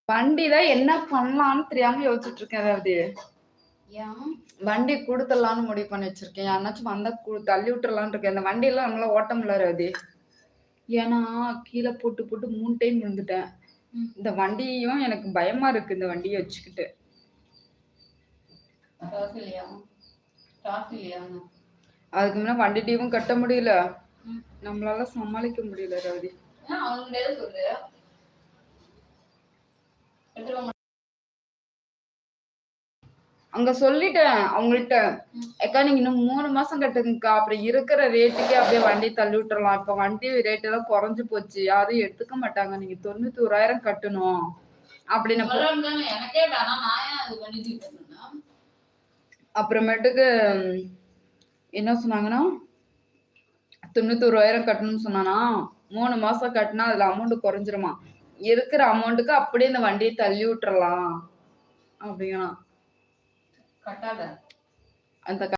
வண்டியில என்ன பண்ணலாம்னு தெரியாம யோசிச்சுட்டு இருக்கேன். அதாவது வண்டி கொடுத்துடலான்னு முடிவு பண்ணி வச்சிருக்கேன். யாருனாச்சும் வந்தா தள்ளி விட்டுறலான்னு இருக்கேன். இந்த வண்டியெல்லாம் நம்மளால ஓட்ட முடியல ரவி. ஏன்னா கீழே போட்டு போட்டு 3 டைம் விழுந்துட்டேன். இந்த வண்டியும் எனக்கு பயமா இருக்கு. இந்த வண்டியை வச்சுக்கிட்டு அதுக்கு முன்ன வண்டி டீவும் கட்ட முடியல. நம்மளால சமாளிக்க முடியல ரவி. அங்க சொல்லிட்டேன் அவங்கள்ட்ட, அக்கா நீங்க இன்னும் 3 மாசம் கட்டுங்கக்கா, அப்புறம் இருக்கிற ரேட்டுக்கே அப்படியே வண்டி தள்ளி விட்டுறலாம். இப்ப வண்டி ரேட் எல்லாம் குறைஞ்சு போச்சு, யாரும் எடுத்துக்க மாட்டாங்க, நீங்க 91,000 கட்டணும் அப்படின்னு. அப்புறமேட்டுக்கு என்ன சொன்னாங்கன்னா 91,000 கட்டணும்னு சொன்னானா, 3 மாசம் கட்டினா அதுல அமௌண்ட் குறைஞ்சிருமா, இருக்கிற அமௌண்ட்டுக்கு அப்படியே இந்த வண்டியை தள்ளி விட்டுறலாம் அப்படிங்கலாம். அந்த